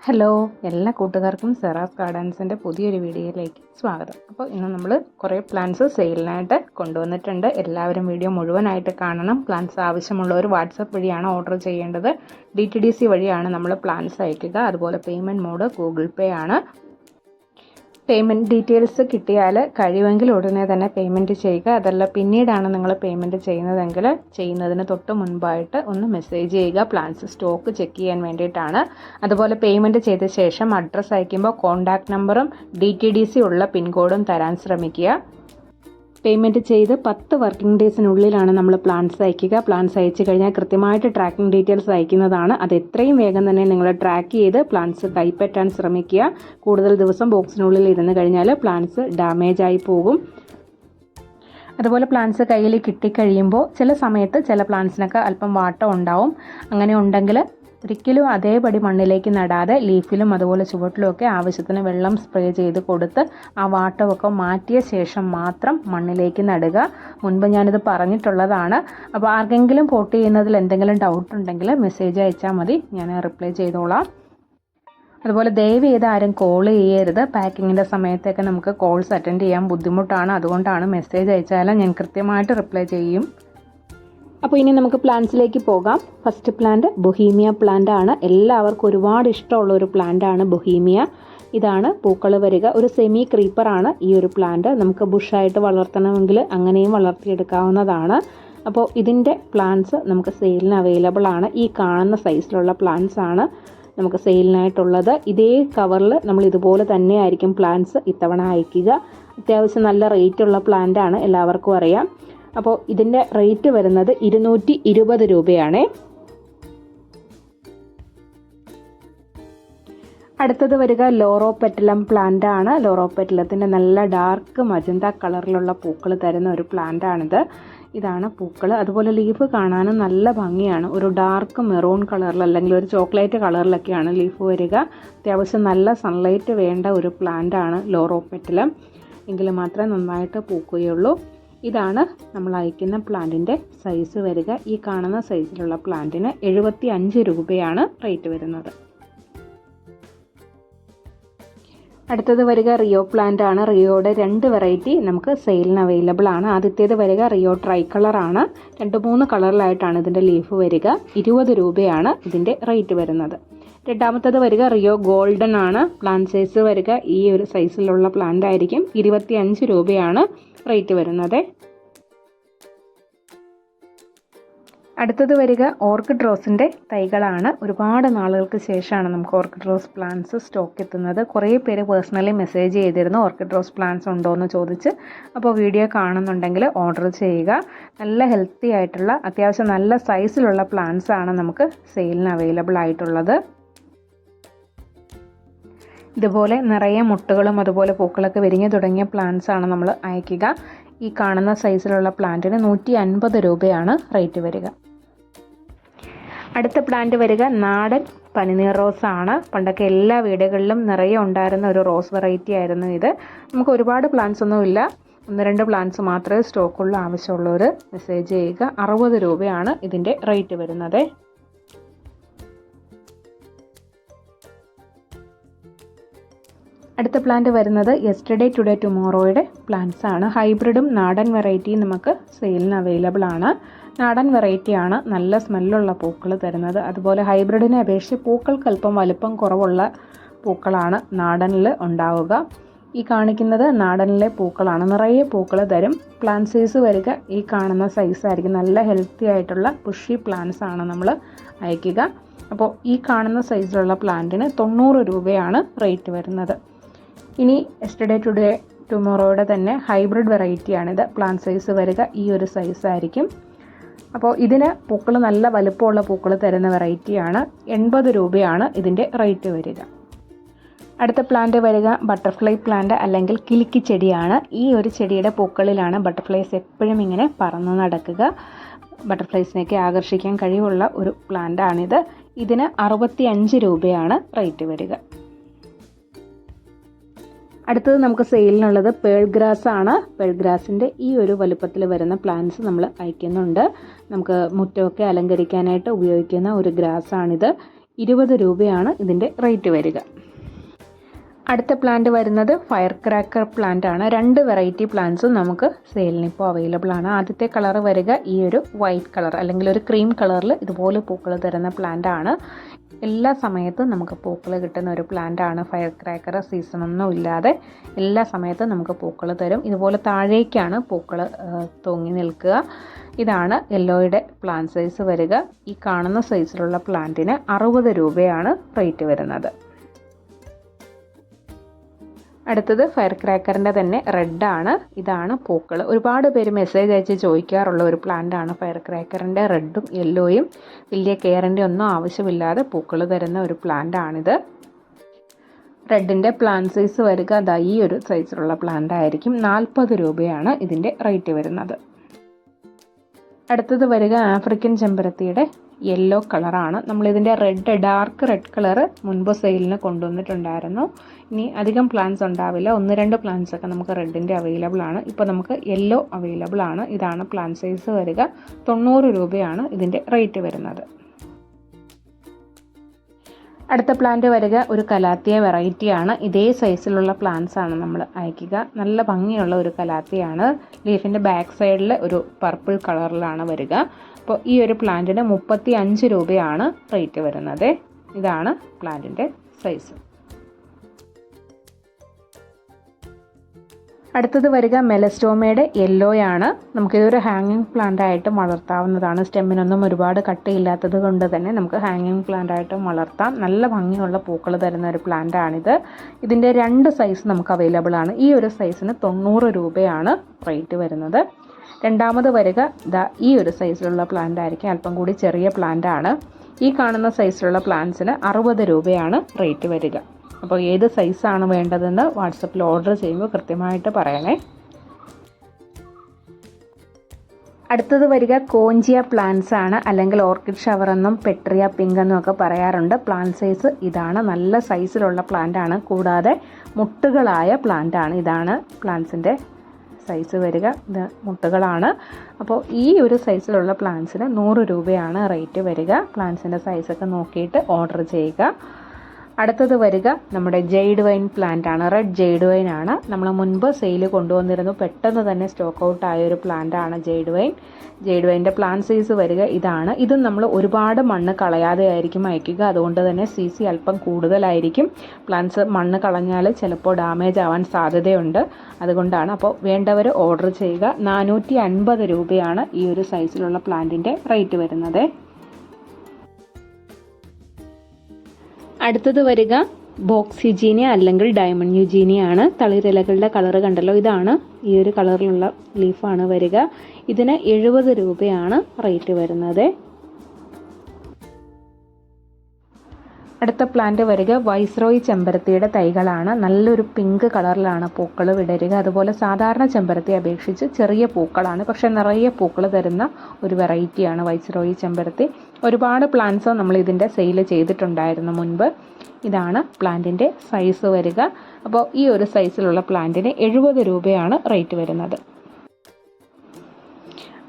Hello, എല്ലാ കൂട്ടുകാർക്കും സെറാസ് ഗാർഡൻസിൻ്റെ പുതിയൊരു വീഡിയോയിലേക്ക് സ്വാഗതം. അപ്പോൾ ഇന്ന് നമ്മൾ കുറേ പ്ലാന്റ്സ് സെയിലിനായിട്ട് കൊണ്ടുവന്നിട്ടുണ്ട്. എല്ലാവരും വീഡിയോ മുഴുവനായിട്ട് കാണണം. പ്ലാന്റ്സ് ആവശ്യമുള്ളവർ വാട്സപ്പ് വഴിയാണ് ഓർഡർ ചെയ്യേണ്ടത്. DTDC വഴിയാണ് നമ്മൾ പ്ലാന്റ്സ് അയക്കുക. അതുപോലെ പേയ്മെൻറ്റ് മോഡ് ഗൂഗിൾ പേ ആണ്. പേയ്മെൻറ്റ് ഡീറ്റെയിൽസ് കിട്ടിയാൽ കഴിയുമെങ്കിൽ ഉടനെ തന്നെ പേയ്മെൻറ്റ് ചെയ്യുക. അതല്ല പിന്നീടാണ് നിങ്ങൾ പേയ്മെൻറ്റ് ചെയ്യുന്നതെങ്കിൽ ചെയ്യുന്നതിന് തൊട്ട് മുൻപായിട്ട് ഒന്ന് മെസ്സേജ് ചെയ്യുക. പ്ലാൻസ് സ്റ്റോക്ക് ചെക്ക് ചെയ്യാൻ വേണ്ടിയിട്ടാണ്. അതുപോലെ പേയ്മെൻറ്റ് ചെയ്ത ശേഷം അഡ്രസ്സ് അയക്കുമ്പോൾ കോൺടാക്റ്റ് നമ്പറും DTDC ഉള്ള പിൻകോഡും തരാൻ ശ്രമിക്കുക. പേയ്മെൻറ്റ് ചെയ്ത് 10 വർക്കിംഗ് ഡേയ്സിനുള്ളിലാണ് നമ്മൾ പ്ലാൻസ് അയക്കുക. പ്ലാൻസ് അയച്ചു കഴിഞ്ഞാൽ കൃത്യമായിട്ട് ട്രാക്കിംഗ് ഡീറ്റെയിൽസ് അയക്കുന്നതാണ്. അത് എത്രയും വേഗം തന്നെ നിങ്ങൾ ട്രാക്ക് ചെയ്ത് പ്ലാൻസ് കൈപ്പറ്റാൻ ശ്രമിക്കുക. കൂടുതൽ ദിവസം ബോക്സിനുള്ളിൽ ഇരുന്ന് കഴിഞ്ഞാൽ പ്ലാൻസ് ഡാമേജ് ആയി പോകും. അതുപോലെ പ്ലാൻസ് കയ്യിൽ കിട്ടിക്കഴിയുമ്പോൾ ചില സമയത്ത് ചില പ്ലാൻസിനൊക്കെ അല്പം വാട്ടം ഉണ്ടാവും. അങ്ങനെ ഉണ്ടെങ്കിൽ ഒരിക്കലും അതേപടി മണ്ണിലേക്ക് നടാതെ ലീഫിലും അതുപോലെ ചുവട്ടിലുമൊക്കെ ആവശ്യത്തിന് വെള്ളം സ്പ്രേ ചെയ്ത് കൊടുത്ത് ആ വാട്ടമൊക്കെ മാറ്റിയ ശേഷം മാത്രം മണ്ണിലേക്ക് നടുക. മുൻപ് ഞാനിത് പറഞ്ഞിട്ടുള്ളതാണ്. അപ്പോൾ ആർക്കെങ്കിലും പോട്ട് ചെയ്യുന്നതിൽ എന്തെങ്കിലും ഡൗട്ട് ഉണ്ടെങ്കിൽ മെസ്സേജ് അയച്ചാൽ മതി, ഞാൻ റിപ്ലൈ ചെയ്തോളാം. അതുപോലെ ദയവ് ചെയ്ത് ആരും കോൾ ചെയ്യരുത്. പാക്കിങ്ങിൻ്റെ സമയത്തൊക്കെ നമുക്ക് കോൾസ് അറ്റൻഡ് ചെയ്യാൻ ബുദ്ധിമുട്ടാണ്. അതുകൊണ്ടാണ് മെസ്സേജ് അയച്ചാൽ ഞാൻ കൃത്യമായിട്ട് റിപ്ലൈ ചെയ്യും. അപ്പോൾ ഇനി നമുക്ക് പ്ലാന്റ്സിലേക്ക് പോകാം. ഫസ്റ്റ് പ്ലാന്റ് ബൊഹീമിയ പ്ലാന്റ് ആണ്. എല്ലാവർക്കും ഒരുപാട് ഇഷ്ടമുള്ള ഒരു പ്ലാന്റ് ആണ് ബൊഹീമിയ. ഇതാണ് പൂക്കൾ വരിക. ഒരു സെമി ക്രീപ്പറാണ് ഈ ഒരു പ്ലാന്റ്. നമുക്ക് ബുഷായിട്ട് വളർത്തണമെങ്കിൽ അങ്ങനെയും വളർത്തിയെടുക്കാവുന്നതാണ്. അപ്പോൾ ഇതിൻ്റെ പ്ലാന്റ്സ് നമുക്ക് സെയിലിന് അവൈലബിൾ ആണ്. ഈ കാണുന്ന സൈസിലുള്ള പ്ലാന്റ്സ് ആണ് നമുക്ക് സെയിലിനായിട്ടുള്ളത്. ഇതേ കവറിൽ നമ്മൾ ഇതുപോലെ തന്നെ ആയിരിക്കും പ്ലാന്റ്സ് ഇത്തവണ അയക്കുക. അത്യാവശ്യം നല്ല റേറ്റ് ഉള്ള പ്ലാന്റ് ആണ്, എല്ലാവർക്കും അറിയാം. അപ്പോൾ ഇതിൻ്റെ റേറ്റ് വരുന്നത് 220 രൂപയാണ്. അടുത്തത് വരിക ലോറോപെറ്റലം പ്ലാന്റ് ആണ്. ലോറോപെറ്റലത്തിൻ്റെ നല്ല ഡാർക്ക് മജന്ത കളറിലുള്ള പൂക്കൾ തരുന്ന ഒരു പ്ലാന്റ് ആണിത്. ഇതാണ് പൂക്കൾ. അതുപോലെ ലീഫ് കാണാനും നല്ല ഭംഗിയാണ്. ഒരു ഡാർക്ക് മെറൂൺ കളറിൽ അല്ലെങ്കിൽ ഒരു ചോക്ലേറ്റ് കളറിലൊക്കെയാണ് ലീഫ് വരിക. അത്യാവശ്യം നല്ല സൺലൈറ്റ് വേണ്ട ഒരു പ്ലാന്റ് ആണ് ലോറോപെറ്റലം. എങ്കിൽ മാത്രമേ നന്നായിട്ട് പൂക്കുകയുള്ളൂ. ഇതാണ് നമ്മൾ അയക്കുന്ന പ്ലാന്റിൻ്റെ സൈസ് വരിക. ഈ കാണുന്ന സൈസിലുള്ള പ്ലാന്റിന് 75 രൂപയാണ് റേറ്റ് വരുന്നത്. അടുത്തത് വരിക റിയോ പ്ലാന്റ് ആണ്. റിയോയുടെ 2 വെറൈറ്റി നമുക്ക് സെയിലിന് അവൈലബിൾ ആണ്. ആദ്യത്തേത് വരിക റിയോ ട്രൈ കളറാണ്. 2-3 കളറിലായിട്ടാണ് ഇതിൻ്റെ ലീഫ് വരിക. 20 രൂപയാണ് ഇതിൻ്റെ റേറ്റ് വരുന്നത്. രണ്ടാമത്തത് വരിക റിയോ ഗോൾഡൻ ആണ്. പ്ലാന്റ് സൈസ് വരിക ഈ ഒരു സൈസിലുള്ള പ്ലാന്റ് ആയിരിക്കും. 25 രൂപയാണ് റേറ്റ് വരുന്നത്. അടുത്തത് വരിക ഓർക്കിഡ് റോസിൻ്റെ തൈകളാണ്. ഒരുപാട് നാളുകൾക്ക് ശേഷമാണ് നമുക്ക് ഓർക്കിഡ് റോസ് പ്ലാന്റ്സ് സ്റ്റോക്ക് എത്തുന്നത്. കുറേ പേര് പേഴ്സണലി മെസ്സേജ് ചെയ്തിരുന്നു ഓർക്കിഡ് റോസ് പ്ലാന്റ്സ് ഉണ്ടോ എന്ന് ചോദിച്ച്. അപ്പോൾ വീഡിയോ കാണുന്നുണ്ടെങ്കിൽ ഓർഡർ ചെയ്യുക. നല്ല ഹെൽത്തി ആയിട്ടുള്ള അത്യാവശ്യം നല്ല സൈസിലുള്ള പ്ലാന്റ്സ് ആണ് നമുക്ക് സെയിലിന് അവൈലബിൾ ആയിട്ടുള്ളത്. ഇതുപോലെ നിറയെ മുട്ടുകളും അതുപോലെ പൂക്കളൊക്കെ വിരിഞ്ഞു തുടങ്ങിയ പ്ലാന്റ്സ് ആണ് നമ്മൾ അയക്കുക. ഈ കാണുന്ന സൈസിലുള്ള പ്ലാന്റിന് 150 രൂപയാണ് റേറ്റ് വരിക. അടുത്ത പ്ലാന്റ് വരിക നാടൻ പനിനീർ റോസ് ആണ്. പണ്ടൊക്കെ എല്ലാ വീടുകളിലും നിറയെ ഉണ്ടായിരുന്ന ഒരു റോസ് വെറൈറ്റി ആയിരുന്നു ഇത്. നമുക്ക് ഒരുപാട് പ്ലാന്റ്സ് ഒന്നുമില്ല, 1-2 പ്ലാന്റ്സ് മാത്രമേ സ്റ്റോക്കുള്ള ആവശ്യമുള്ളവർ മെസ്സേജ് ചെയ്യുക. 60 രൂപയാണ് ഇതിൻ്റെ റേറ്റ് വരുന്നത്. അടുത്ത പ്ലാന്റ് വരുന്നത് യെസ്റ്റർഡേ ടുഡേ ടുമോറോയുടെ പ്ലാന്റ്സ് ആണ്. ഹൈബ്രിഡും നാടൻ വെറൈറ്റിയും നമുക്ക് സെയിലിന് അവൈലബിൾ ആണ്. നാടൻ വെറൈറ്റിയാണ് നല്ല സ്മെല്ലുള്ള പൂക്കൾ തരുന്നത്. അതുപോലെ ഹൈബ്രിഡിനെ അപേക്ഷിച്ച് പൂക്കൾക്ക് അല്പം വലുപ്പം കുറവുള്ള പൂക്കളാണ് നാടനിൽ ഉണ്ടാവുക. ഈ കാണിക്കുന്നത് നാടനിലെ പൂക്കളാണ്. നിറയെ പൂക്കൾ തരും. പ്ലാന്റ് സൈസ് വരിക ഈ കാണുന്ന സൈസായിരിക്കും. നല്ല ഹെൽത്തി ആയിട്ടുള്ള പുഷി പ്ലാന്റ്സ് ആണ് നമ്മൾ അയക്കുക. അപ്പോൾ ഈ കാണുന്ന സൈസിലുള്ള പ്ലാന്റിന് 90 രൂപയാണ് റേറ്റ് വരുന്നത്. ഇനി യെസ്റ്റർഡേ ടുഡേ ടുമോറോയുടെ തന്നെ ഹൈബ്രിഡ് വെറൈറ്റിയാണിത്. പ്ലാന്റ് സൈസ് വരിക ഈ ഒരു സൈസായിരിക്കും. അപ്പോൾ ഇതിന് പൂക്കൾ നല്ല വലുപ്പമുള്ള പൂക്കൾ തരുന്ന വെറൈറ്റിയാണ്. 80 രൂപയാണ് ഇതിൻ്റെ റേറ്റ് വരിക. അടുത്ത പ്ലാന്റ് വരിക ബട്ടർഫ്ലൈ പ്ലാന്റ് അല്ലെങ്കിൽ കിലുക്കി ചെടിയാണ്. ഈ ഒരു ചെടിയുടെ പൂക്കളിലാണ് ബട്ടർഫ്ലൈസ് എപ്പോഴും ഇങ്ങനെ പറന്ന് നടക്കുക. ബട്ടർഫ്ലൈസിനെയൊക്കെ ആകർഷിക്കാൻ കഴിവുള്ള ഒരു പ്ലാന്റ് ആണിത്. ഇതിന് 65 രൂപയാണ് റേറ്റ് വരിക. അടുത്തത് നമുക്ക് സെയിലിനുള്ളത് പേൾ ഗ്രാസ് ആണ്. പേൾ ഗ്രാസിൻ്റെ ഈ ഒരു വലുപ്പത്തിൽ വരുന്ന പ്ലാന്റ്സ് നമ്മൾ അയക്കുന്നുണ്ട്. നമുക്ക് മുറ്റമൊക്കെ അലങ്കരിക്കാനായിട്ട് ഉപയോഗിക്കുന്ന ഒരു ഗ്രാസ് ആണിത്. 20 രൂപയാണ് ഇതിൻ്റെ റേറ്റ് വരിക. അടുത്ത പ്ലാന്റ് വരുന്നത് ഫയർ ക്രാക്കർ പ്ലാന്റ് ആണ്. 2 വെറൈറ്റി പ്ലാന്റ്സും നമുക്ക് സെയിലിന് ഇപ്പോൾ അവൈലബിൾ ആണ്. ആദ്യത്തെ കളർ വരിക ഈ ഒരു വൈറ്റ് കളർ അല്ലെങ്കിൽ ഒരു ക്രീം കളറിൽ ഇതുപോലെ പൂക്കൾ തരുന്ന പ്ലാന്റ് ആണ്. എല്ലാ സമയത്തും നമുക്ക് പൂക്കൾ കിട്ടുന്ന ഒരു പ്ലാന്റ് ആണ് ഫയർ ക്രാക്കർ. സീസണൊന്നും ഇല്ലാതെ എല്ലാ സമയത്തും നമുക്ക് പൂക്കൾ തരും. ഇതുപോലെ താഴേക്കാണ് പൂക്കൾ തൂങ്ങി നിൽക്കുക. ഇതാണ് യെല്ലോയുടെ പ്ലാന്റ് സൈസ് വരിക. ഈ കാണുന്ന സൈസിലുള്ള പ്ലാന്റിന് 60 രൂപയാണ് റേറ്റ് വരുന്നത്. അടുത്തത് ഫയർ ക്രാക്കറിൻ്റെ തന്നെ റെഡാണ്. ഇതാണ് പൂക്കൾ. ഒരുപാട് പേര് മെസ്സേജ് അയച്ച് ചോദിക്കാറുള്ള ഒരു പ്ലാന്റാണ് ഫയർ ക്രാക്കറിൻ്റെ റെഡും യെല്ലോയും. വലിയ കെയറിൻ്റെ ഒന്നും ആവശ്യമില്ലാതെ പൂക്കൾ തരുന്ന ഒരു പ്ലാന്റാണിത്. റെഡിൻ്റെ പ്ലാന്റ് സൈസ് വരിക അതാ ഈ ഒരു സൈസിലുള്ള പ്ലാന്റ് ആയിരിക്കും. 40 രൂപയാണ് ഇതിൻ്റെ റേറ്റ് വരുന്നത്. അടുത്തത് വരിക ആഫ്രിക്കൻ ചെമ്പരത്തിയുടെ യെല്ലോ കളറാണ്. നമ്മളിതിൻ്റെ ഡാർക്ക് റെഡ് കളറ് മുൻപ് സെയിലിന് കൊണ്ടുവന്നിട്ടുണ്ടായിരുന്നു. ഇനി അധികം പ്ലാന്റ്സ് ഉണ്ടാവില്ല, 1-2 പ്ലാന്റ്സ് ഒക്കെ നമുക്ക് റെഡിൻ്റെ അവൈലബിൾ ആണ്. ഇപ്പോൾ നമുക്ക് യെല്ലോ അവൈലബിൾ ആണ്. ഇതാണ് പ്ലാന്റ് സൈസ് വരിക. 90 രൂപയാണ് ഇതിൻ്റെ റേറ്റ് വരുന്നത്. അടുത്ത പ്ലാന്റ് വരിക ഒരു കലാത്തിയ വെറൈറ്റിയാണ്. ഇതേ സൈസിലുള്ള പ്ലാന്റ്സ് ആണ് നമ്മൾ അയക്കുക. നല്ല ഭംഗിയുള്ള ഒരു കലാത്തിയാണ്. ലീഫിൻ്റെ ബാക്ക് സൈഡിൽ ഒരു പർപ്പിൾ കളറിലാണ് വരിക. അപ്പോൾ ഈ ഒരു പ്ലാന്റിന് 35 രൂപയാണ് റേറ്റ് വരുന്നത്. ഇതാണ് പ്ലാന്റിൻ്റെ സൈസ്. അടുത്തത് വരിക മെലസ്റ്റോമയുടെ യെല്ലോയാണ്. നമുക്കിതൊരു ഹാങ്ങിങ് പ്ലാന്റ് ആയിട്ട് വളർത്താവുന്നതാണ്. സ്റ്റെമ്മിനൊന്നും ഒരുപാട് കട്ടിയില്ലാത്തത് കൊണ്ട് തന്നെ നമുക്ക് ഹാങ്ങിങ് പ്ലാന്റ് ആയിട്ട് വളർത്താം. നല്ല ഭംഗിയുള്ള പൂക്കൾ തരുന്ന ഒരു പ്ലാന്റ് ആണിത്. ഇതിൻ്റെ 2 സൈസ് നമുക്ക് അവൈലബിൾ ആണ്. ഈ ഒരു സൈസിന് 90 രൂപയാണ് റേറ്റ് വരുന്നത്. രണ്ടാമത് വരിക ഈ ഒരു സൈസിലുള്ള പ്ലാന്റ് ആയിരിക്കും. അല്പം കൂടി ചെറിയ പ്ലാന്റ് ആണ്. ഈ കാണുന്ന സൈസിലുള്ള പ്ലാന്റ്സിന് 60 രൂപയാണ് റേറ്റ് വരിക. അപ്പോൾ ഏത് സൈസാണ് വേണ്ടതെന്ന് വാട്സപ്പിൽ ഓർഡർ ചെയ്യുമ്പോൾ കൃത്യമായിട്ട് പറയണേ. അടുത്തത് വരിക കോഞ്ചിയ പ്ലാന്റ്സ് ആണ്, അല്ലെങ്കിൽ ഓർക്കിഡ് ഷവർ എന്നും പെട്രിയ പിങ്ക് എന്നും ഒക്കെ പറയാറുണ്ട്. പ്ലാന്റ് സൈസ് ഇതാണ്. നല്ല സൈസിലുള്ള പ്ലാന്റ് ആണ്. കൂടാതെ മുട്ടുകളായ പ്ലാന്റ് ആണ്. ഇതാണ് പ്ലാന്റ്സിൻ്റെ സൈസ് വരിക. ഇത് മുട്ടുകളാണ്. അപ്പോൾ ഈ ഒരു സൈസിലുള്ള പ്ലാന്റ്സിന് 100 രൂപയാണ് റേറ്റ് വരിക. പ്ലാന്റ്സിൻ്റെ സൈസൊക്കെ നോക്കിയിട്ട് ഓർഡർ ചെയ്യുക. അടുത്തത് വരിക നമ്മുടെ ജെയ്ഡ് വൈൻ പ്ലാന്റ് ആണ്. റെഡ് ജെയ്ഡ് വൈൻ ആണ്. നമ്മൾ മുൻപ് സെയിൽ കൊണ്ടുവന്നിരുന്നു. പെട്ടെന്ന് തന്നെ സ്റ്റോക്ക് ഔട്ട് ആയ ഒരു പ്ലാന്റ് ആണ് ജെയ്ഡ് വൈൻ. ജെയ്ഡ് വൈൻ്റെ പ്ലാന്റ് സൈസ് വരിക ഇതാണ്. ഇതും നമ്മൾ ഒരുപാട് മണ്ണ് കളയാതെ ആയിരിക്കും അയക്കുക. അതുകൊണ്ട് തന്നെ CC അല്പം കൂടുതലായിരിക്കും. പ്ലാന്റ്സ് മണ്ണ് കളഞ്ഞാൽ ചിലപ്പോൾ ഡാമേജ് ആവാൻ സാധ്യതയുണ്ട്. അതുകൊണ്ടാണ്. അപ്പോൾ വേണ്ടവർ ഓർഡർ ചെയ്യുക. 450 രൂപയാണ് ഈ ഒരു സൈസിലുള്ള പ്ലാന്റിൻ്റെ റേറ്റ് വരുന്നത്. അടുത്തത് വരിക ബോക്സ് യുജീനിയ അല്ലെങ്കിൽ ഡയമണ്ട് യുജീനിയ ആണ്. തളിരിലകളുടെ കളർ കണ്ടല്ലോ. ഇതാണ് ഈ ഒരു കളറിലുള്ള ലീഫാണ് വരിക. ഇതിന് 70 രൂപയാണ് റേറ്റ് വരുന്നത്. അടുത്ത പ്ലാന്റ് വരിക വൈസ്രോയി ചെമ്പരത്തിയുടെ തൈകളാണ്. നല്ലൊരു പിങ്ക് കളറിലാണ് പൂക്കൾ വിടരുക. അതുപോലെ സാധാരണ ചെമ്പരത്തി അപേക്ഷിച്ച് ചെറിയ പൂക്കളാണ്, പക്ഷെ നിറയെ പൂക്കൾ തരുന്ന ഒരു വെറൈറ്റിയാണ് വൈസ്രോയി ചെമ്പരത്തി. ഒരുപാട് പ്ലാന്റ്സ് നമ്മൾ ഇതിൻ്റെ സെയിൽ ചെയ്തിട്ടുണ്ടായിരുന്നു മുൻപ്. ഇതാണ് പ്ലാന്റിൻ്റെ സൈസ് വരിക. അപ്പോൾ ഈ ഒരു സൈസിലുള്ള പ്ലാന്റിന് 70 രൂപയാണ് റേറ്റ് വരുന്നത്.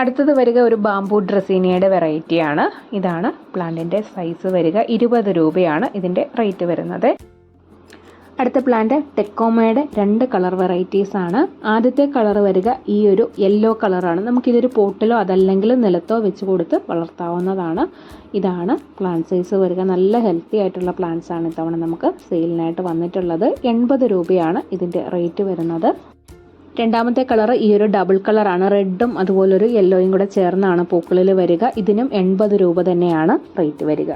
അടുത്തത് വരിക ഒരു ബാംബു ഡ്രസീനിയയുടെ വെറൈറ്റിയാണ്. ഇതാണ് പ്ലാന്റിൻ്റെ സൈസ് വരിക. 20 രൂപയാണ് ഇതിൻ്റെ റേറ്റ് വരുന്നത്. അടുത്ത പ്ലാന്റ് ടെക്കോമയുടെ 2 കളർ വെറൈറ്റീസ് ആണ്. ആദ്യത്തെ കളർ വരിക ഈ ഒരു യെല്ലോ കളറാണ്. നമുക്കിതൊരു പോട്ടിലോ അതല്ലെങ്കിൽ നിലത്തോ വെച്ച് കൊടുത്ത് വളർത്താവുന്നതാണ്. ഇതാണ് പ്ലാന്റ് സൈസ് വരിക. നല്ല ഹെൽത്തി ആയിട്ടുള്ള പ്ലാന്റ്സ് ആണ് ഇത്തവണ നമുക്ക് സെയിലിനായിട്ട് വന്നിട്ടുള്ളത്. 80 രൂപയാണ് ഇതിൻ്റെ റേറ്റ് വരുന്നത്. രണ്ടാമത്തെ കളർ ഈ ഒരു ഡബിൾ കളറാണ്. റെഡും അതുപോലൊരു യെല്ലോയും കൂടെ ചേർന്നാണ് പൂക്കളിൽ വരിക. ഇതിനും 80 രൂപ തന്നെയാണ് റേറ്റ് വരിക.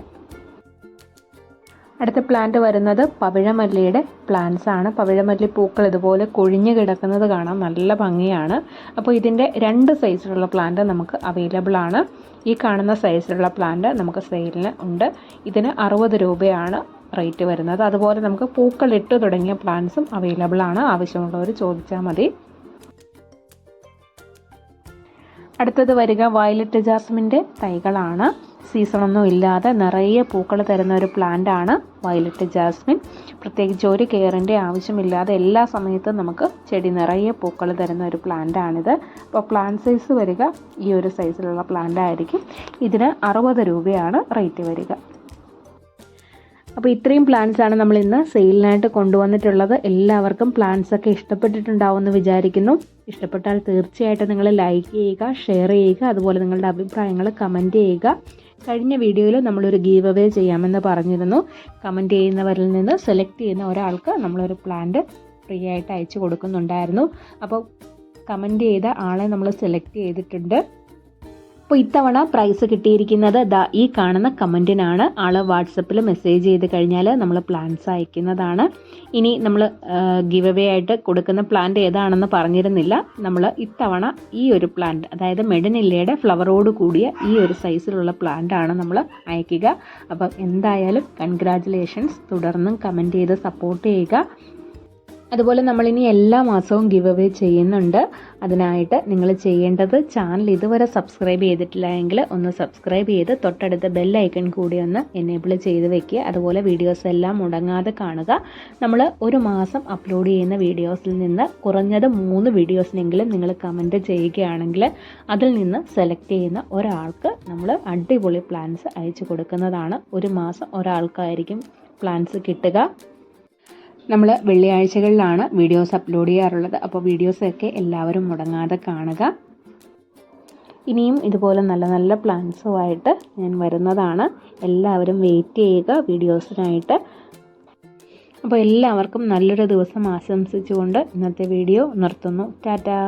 അടുത്ത പ്ലാന്റ് വരുന്നത് പവിഴമല്ലിയുടെ പ്ലാന്റ്സ് ആണ്. പവിഴമല്ലി പൂക്കൾ ഇതുപോലെ കൊഴിഞ്ഞു കിടക്കുന്നത് കാണാൻ നല്ല ഭംഗിയാണ്. അപ്പോൾ ഇതിൻ്റെ 2 സൈസിലുള്ള പ്ലാന്റ് നമുക്ക് അവൈലബിൾ ആണ്. ഈ കാണുന്ന സൈസിലുള്ള പ്ലാന്റ് നമുക്ക് സെയിലിന് ഉണ്ട്. ഇതിന് 60 രൂപയാണ് റേറ്റ് വരുന്നത്. അതുപോലെ നമുക്ക് പൂക്കൾ ഇട്ട് തുടങ്ങിയ പ്ലാന്റ്സും അവൈലബിൾ ആണ്. ആവശ്യമുള്ളവർ ചോദിച്ചാൽ മതി. അടുത്തത് വരിക വയലറ്റ് ജാസ്മിൻ്റെ തൈകളാണ്. സീസണൊന്നും ഇല്ലാതെ നിറയെ പൂക്കൾ തരുന്ന ഒരു പ്ലാന്റ് ആണ് വയലറ്റ് ജാസ്മിൻ. പ്രത്യേകിച്ച് ഒരു കെയറിൻ്റെ ആവശ്യമില്ലാതെ എല്ലാ സമയത്തും നമുക്ക് ചെടി നിറയെ പൂക്കൾ തരുന്ന ഒരു പ്ലാന്റ് ആണിത്. അപ്പോൾ പ്ലാന്റ് സൈസ് വരിക ഈ ഒരു സൈസിലുള്ള പ്ലാന്റ് ആയിരിക്കും. ഇതിന് 60 രൂപയാണ് റേറ്റ് വരിക. അപ്പോൾ ഇത്രയും പ്ലാൻസാണ് നമ്മൾ ഇന്ന് സെയിലിനായിട്ട് കൊണ്ടുവന്നിട്ടുള്ളത്. എല്ലാവർക്കും പ്ലാൻസൊക്കെ ഇഷ്ടപ്പെട്ടിട്ടുണ്ടാവുമെന്ന് വിചാരിക്കുന്നു. ഇഷ്ടപ്പെട്ടാൽ തീർച്ചയായിട്ടും നിങ്ങൾ ലൈക്ക് ചെയ്യുക, ഷെയർ ചെയ്യുക, അതുപോലെ നിങ്ങളുടെ അഭിപ്രായങ്ങൾ കമൻറ്റ് ചെയ്യുക. കഴിഞ്ഞ വീഡിയോയിൽ നമ്മളൊരു ഗീവ് അവേ ചെയ്യാമെന്ന് പറഞ്ഞിരുന്നു. കമൻറ്റ് ചെയ്യുന്നവരിൽ നിന്ന് സെലക്ട് ചെയ്യുന്ന ഒരാൾക്ക് നമ്മളൊരു പ്ലാന്റ് ഫ്രീ ആയിട്ട് അയച്ചു കൊടുക്കുന്നുണ്ടായിരുന്നു. അപ്പോൾ കമൻറ്റ് ചെയ്ത ആളെ നമ്മൾ സെലക്ട് ചെയ്തിട്ടുണ്ട്. അപ്പോൾ ഇത്തവണ പ്രൈസ് കിട്ടിയിരിക്കുന്നത് ഈ കാണുന്ന കമൻറ്റിനാണ്. ആൾ വാട്സപ്പിൽ മെസ്സേജ് ചെയ്ത് കഴിഞ്ഞാൽ നമ്മൾ പ്ലാൻസ് അയക്കുന്നതാണ്. ഇനി നമ്മൾ ഗിവ് അവേ ആയിട്ട് കൊടുക്കുന്ന പ്ലാന്റ് ഏതാണെന്ന് പറഞ്ഞിരുന്നില്ല. നമ്മൾ ഇത്തവണ ഈ ഒരു പ്ലാന്റ്, അതായത് മെഡനില്ലയുടെ ഫ്ലവറോട് കൂടിയ ഈ ഒരു സൈസിലുള്ള പ്ലാന്റാണ് നമ്മൾ അയക്കുക. അപ്പം എന്തായാലും കൺഗ്രാജുലേഷൻസ്. തുടർന്നും കമൻറ്റ് ചെയ്ത് സപ്പോർട്ട് ചെയ്യുക. അതുപോലെ നമ്മളിനി എല്ലാ മാസവും ഗിവ് അവേ ചെയ്യുന്നുണ്ട്. അതിനായിട്ട് നിങ്ങൾ ചെയ്യേണ്ടത്, ചാനൽ ഇതുവരെ സബ്സ്ക്രൈബ് ചെയ്തിട്ടില്ല എങ്കിൽ ഒന്ന് സബ്സ്ക്രൈബ് ചെയ്ത് തൊട്ടടുത്ത ബെൽ ഐക്കൺ കൂടി ഒന്ന് എനേബിൾ ചെയ്ത് വെക്കുക. അതുപോലെ വീഡിയോസ് എല്ലാം മുടങ്ങാതെ കാണുക. നമ്മൾ ഒരു മാസം അപ്ലോഡ് ചെയ്യുന്ന വീഡിയോസിൽ നിന്ന് കുറഞ്ഞത് 3 വീഡിയോസിനെങ്കിലും നിങ്ങൾ കമൻറ്റ് ചെയ്യുകയാണെങ്കിൽ അതിൽ നിന്ന് സെലക്ട് ചെയ്യുന്ന ഒരാൾക്ക് നമ്മൾ അടിപൊളി പ്ലാൻസ് അയച്ചു കൊടുക്കുന്നതാണ്. ഒരു മാസം ഒരാൾക്കായിരിക്കും പ്ലാൻസ് കിട്ടുക. നമ്മൾ വെള്ളിയാഴ്ചകളിലാണ് വീഡിയോസ് അപ്ലോഡ് ചെയ്യാറുള്ളത്. അപ്പോൾ വീഡിയോസൊക്കെ എല്ലാവരും മുടങ്ങാതെ കാണുക. ഇനിയും ഇതുപോലെ നല്ല നല്ല പ്ലാൻസുമായിട്ട് ഞാൻ വരുന്നതാണ്. എല്ലാവരും വെയിറ്റ് ചെയ്യുക വീഡിയോസിനായിട്ട്. അപ്പോൾ എല്ലാവർക്കും നല്ലൊരു ദിവസം ആശംസിച്ചുകൊണ്ട് ഇന്നത്തെ വീഡിയോ നിർത്തുന്നു. ടാറ്റാ.